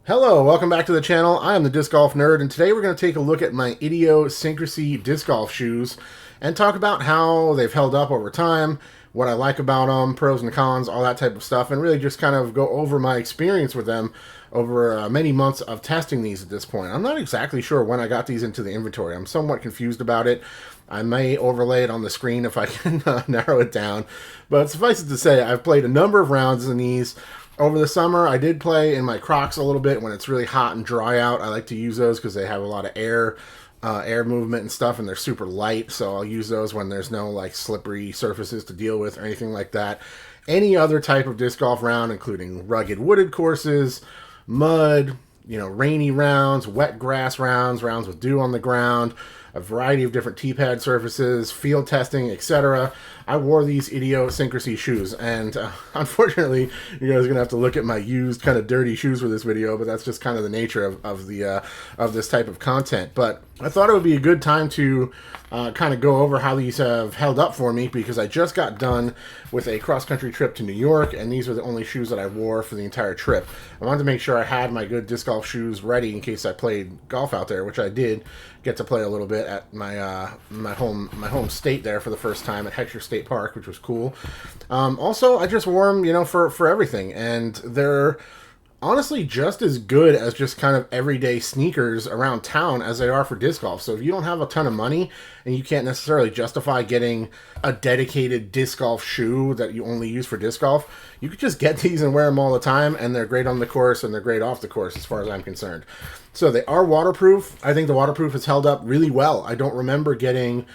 Hello, welcome back to the channel. I am the Disc Golf Nerd, and today we're going to take a look at my Idio Syncrasy disc golf shoes and talk about how they've held up over time, what I like about them, pros and cons, all that type of stuff, and really just kind of go over my experience with them over many months of testing these at this point. I'm not exactly sure when I got these into the inventory. I'm somewhat confused about it. I may overlay it on the screen if I can narrow it down, but suffice it to say, I've played a number of rounds in these. Over the summer, I did play in my Crocs a little bit when it's really hot and dry out. I like to use those because they have a lot of air movement and stuff, and they're super light, so I'll use those when there's no like slippery surfaces to deal with or anything like that. Any other type of disc golf round, including rugged wooded courses, mud, rainy rounds, wet grass rounds, rounds with dew on the ground, a variety of different tee pad surfaces, field testing, etc. I wore these Idio Syncrasy shoes, and unfortunately, you guys are gonna have to look at my used, kind of dirty shoes for this video. But that's just kind of the nature of this type of content. But I thought it would be a good time to kind of go over how these have held up for me, because I just got done with a cross-country trip to New York, and these were the only shoes that I wore for the entire trip. I wanted to make sure I had my good disc golf shoes ready in case I played golf out there, which I did get to play a little bit at my home state there for the first time at Heckscher State Park, which was cool. Also, I just wore them, for everything, and they're honestly just as good as just kind of everyday sneakers around town as they are for disc golf. So if you don't have a ton of money and you can't necessarily justify getting a dedicated disc golf shoe that you only use for disc golf, you could just get these and wear them all the time, and they're great on the course and they're great off the course as far as I'm concerned. So they are waterproof. I think the waterproof has held up really well. I don't remember getting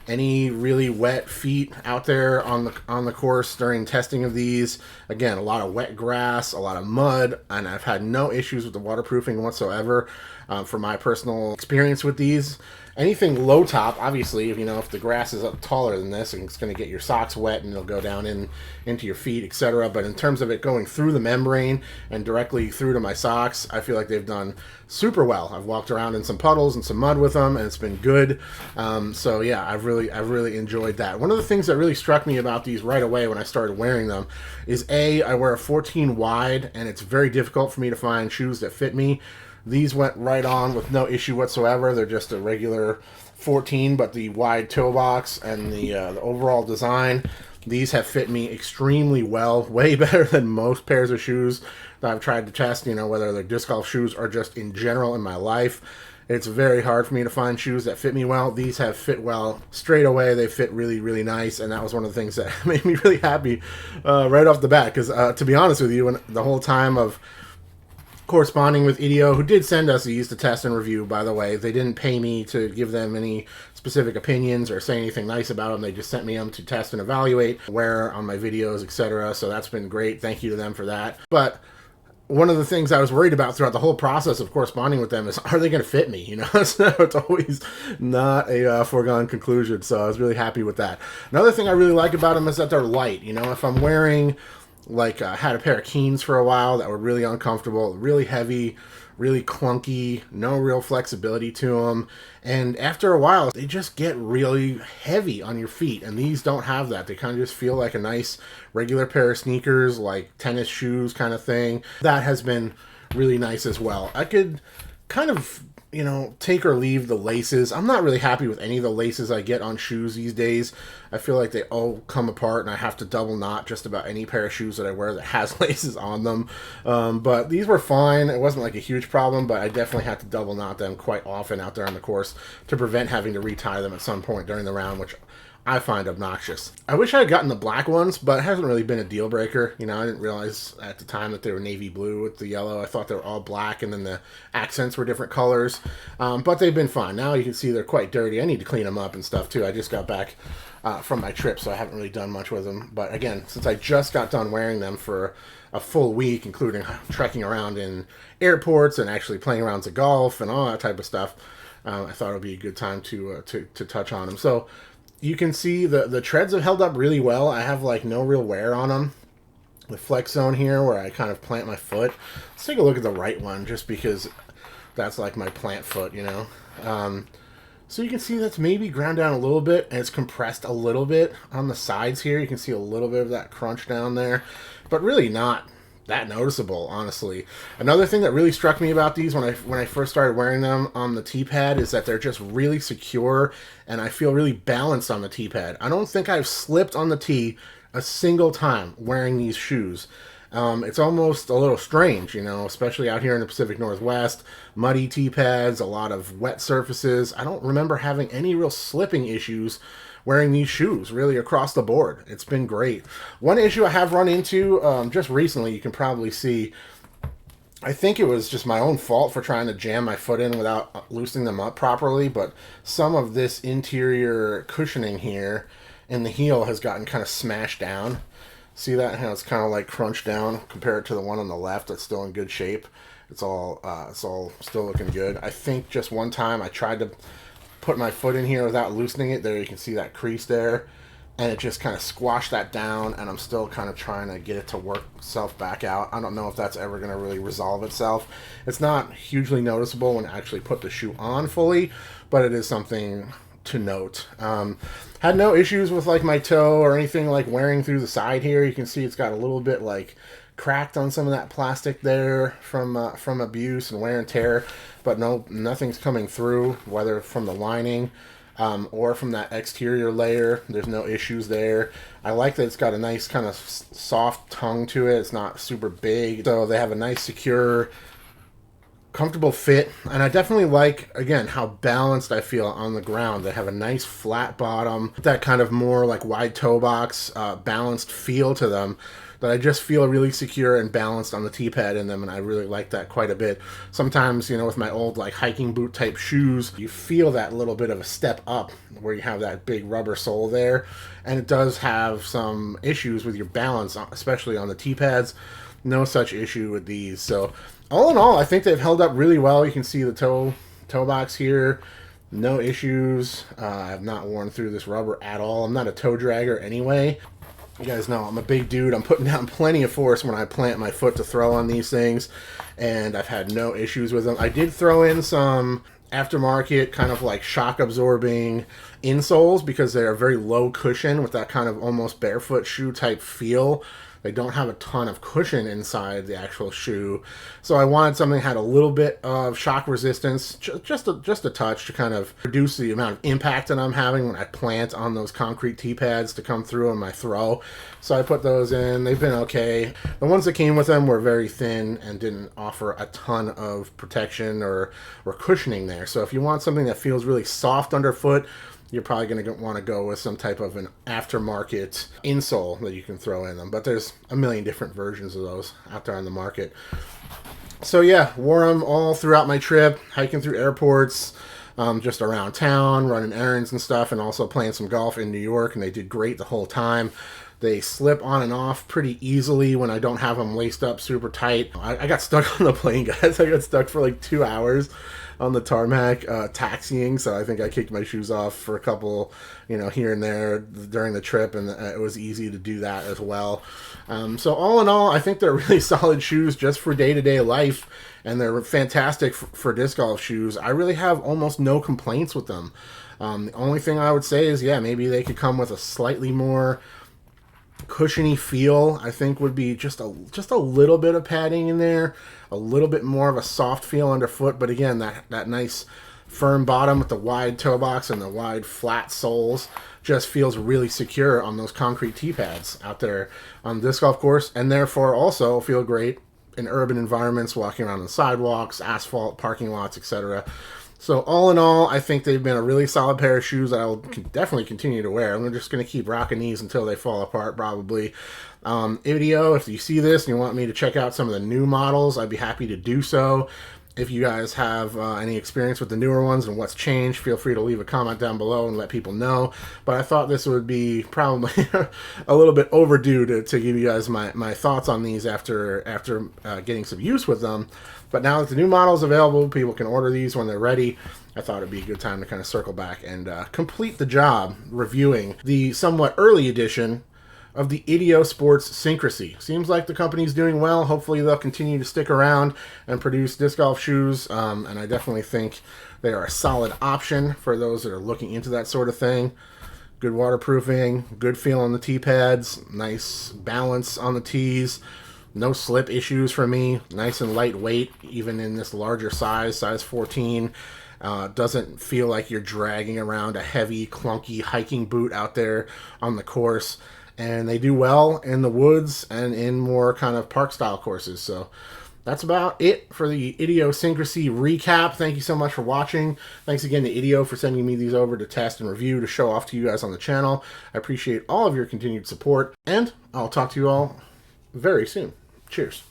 any really wet feet out there on the course during testing of these. Again, a lot of wet grass, a lot of mud, and I've had no issues with the waterproofing whatsoever from my personal experience with these. Anything low top, obviously, if the grass is up taller than this, it's going to get your socks wet and it'll go down into your feet, etc. But in terms of it going through the membrane and directly through to my socks, I feel like they've done super well. I've walked around in some puddles and some mud with them, and it's been good. So yeah, I've really enjoyed that. One of the things that really struck me about these right away when I started wearing them is I wear a 14 wide, and it's very difficult for me to find shoes that fit me. These went right on with no issue whatsoever. They're just a regular 14, but the wide toe box and the overall design, these have fit me extremely well, way better than most pairs of shoes that I've tried to test, whether they're disc golf shoes or just in general in my life. It's very hard for me to find shoes that fit me well. These have fit well straight away. They fit really, really nice, and that was one of the things that made me really happy right off the bat, because to be honest with you, the whole time of corresponding with Idio, who did send us these to test and review, by the way. They didn't pay me to give them any specific opinions or say anything nice about them. They just sent me them to test and evaluate, wear on my videos, etc. So that's been great. Thank you to them for that. But one of the things I was worried about throughout the whole process of corresponding with them is, are they going to fit me? It's always not a foregone conclusion. So I was really happy with that. Another thing I really like about them is that they're light. If I'm wearing, I had a pair of Keens for a while that were really uncomfortable, really heavy, really clunky, no real flexibility to them. And after a while, they just get really heavy on your feet. And these don't have that. They kind of just feel like a nice regular pair of sneakers, like tennis shoes kind of thing. That has been really nice as well. I could kind of take or leave the laces. I'm not really happy with any of the laces I get on shoes these days. I feel like they all come apart, and I have to double knot just about any pair of shoes that I wear that has laces on them. But these were fine. It wasn't like a huge problem, but I definitely had to double knot them quite often out there on the course to prevent having to retie them at some point during the round, which I find obnoxious. I wish I had gotten the black ones, but it hasn't really been a deal breaker. I didn't realize at the time that they were navy blue with the yellow. I thought they were all black, and then the accents were different colors. But they've been fine. Now you can see they're quite dirty. I need to clean them up and stuff too. I just got back from my trip, so I haven't really done much with them. But again, since I just got done wearing them for a full week, including trekking around in airports and actually playing rounds of golf and all that type of stuff, I thought it would be a good time to touch on them. So you can see the treads have held up really well. I have no real wear on them. The flex zone here where I kind of plant my foot. Let's take a look at the right one, just because that's like my plant foot, So you can see that's maybe ground down a little bit, and it's compressed a little bit on the sides here. You can see a little bit of that crunch down there, but really not that noticeable, honestly. Another thing that really struck me about these when I first started wearing them on the tee pad is that they're just really secure, and I feel really balanced on the tee pad. I don't think I've slipped on the tee a single time wearing these shoes. It's almost a little strange, you know, especially out here in the Pacific Northwest. Muddy tee pads, a lot of wet surfaces. I don't remember having any real slipping issues wearing these shoes, really, across the board. It's been great. One issue I have run into just recently, you can probably see, I think it was just my own fault for trying to jam my foot in without loosening them up properly, but some of this interior cushioning here in the heel has gotten kind of smashed down. See that? How it's kind of like crunched down compared to the one on the left that's still in good shape. It's all still looking good. I think just one time I tried to put my foot in here without loosening it. There you can see that crease there, and it just kind of squashed that down, and I'm still kind of trying to get it to work itself back out. I don't know if that's ever going to really resolve itself. It's not hugely noticeable when I actually put the shoe on fully, but it is something to note. Had no issues with like my toe or anything like wearing through the side here. You can see it's got a little bit like cracked on some of that plastic there from abuse and wear and tear, but no, nothing's coming through, whether from the lining or from that exterior layer. There's no issues there. I like that it's got a nice kind of soft tongue to it. It's not super big, so they have a nice secure, comfortable fit, and I definitely like, again, how balanced I feel on the ground. They have a nice flat bottom, that kind of more like wide toe box balanced feel to them, that I just feel really secure and balanced on the tee pad in them, and I really like that quite a bit. Sometimes, you know, with my old like hiking boot type shoes, you feel that little bit of a step up where you have that big rubber sole there, and it does have some issues with your balance, especially on the tee pads. No such issue with these. So all in all, I think they've held up really well. You can see the toe box here. No issues. I have not worn through this rubber at all. I'm not a toe dragger anyway. You guys know I'm a big dude. I'm putting down plenty of force when I plant my foot to throw on these things, and I've had no issues with them. I did throw in some aftermarket kind of like shock absorbing insoles because they are very low cushion with that kind of almost barefoot shoe type feel. They don't have a ton of cushion inside the actual shoe, so I wanted something that had a little bit of shock resistance, just a touch, to kind of reduce the amount of impact that I'm having when I plant on those concrete tee pads to come through on my throw. So I put those in. They've been okay. The ones that came with them were very thin and didn't offer a ton of protection or cushioning there. So if you want something that feels really soft underfoot, you're probably going to want to go with some type of an aftermarket insole that you can throw in them. But there's a million different versions of those out there on the market. So yeah, wore them all throughout my trip, hiking through airports, just around town, running errands and stuff, and also playing some golf in New York, and they did great the whole time. They slip on and off pretty easily when I don't have them laced up super tight. I got stuck on the plane, guys. I got stuck for like 2 hours on the tarmac taxiing, so I think I kicked my shoes off for a couple, you know, here and there during the trip, and it was easy to do that as well. So all in all, I think they're really solid shoes just for day-to-day life, and they're fantastic for disc golf shoes. I really have almost no complaints with them. The only thing I would say is, yeah, maybe they could come with a slightly more cushiony feel. I think would be just a little bit of padding in there, a little bit more of a soft feel underfoot, but again, that nice firm bottom with the wide toe box and the wide flat soles just feels really secure on those concrete tee pads out there on the disc golf course, and therefore also feel great in urban environments, walking around on sidewalks, asphalt, parking lots, etc. So all in all, I think they've been a really solid pair of shoes that I will definitely continue to wear. I'm just going to keep rocking these until they fall apart, probably. Idio, if you see this and you want me to check out some of the new models, I'd be happy to do so. If you guys have any experience with the newer ones and what's changed, feel free to leave a comment down below and let people know. But I thought this would be probably a little bit overdue to give you guys my thoughts on these after getting some use with them. But now that the new model is available, people can order these when they're ready. I thought it'd be a good time to kind of circle back and complete the job reviewing the somewhat early edition of the Idio Sports Syncrasy. Seems like the company's doing well. Hopefully they'll continue to stick around and produce disc golf shoes, and I definitely think they are a solid option for those that are looking into that sort of thing. Good waterproofing, good feel on the tee pads, nice balance on the tees, No slip issues for me. Nice and lightweight, even in this larger size 14. Doesn't feel like you're dragging around a heavy, clunky hiking boot out there on the course. And they do well in the woods and in more kind of park style courses. So that's about it for the Idio Syncrasy recap. Thank you so much for watching. Thanks again to Idio for sending me these over to test and review to show off to you guys on the channel. I appreciate all of your continued support, and I'll talk to you all very soon. Cheers.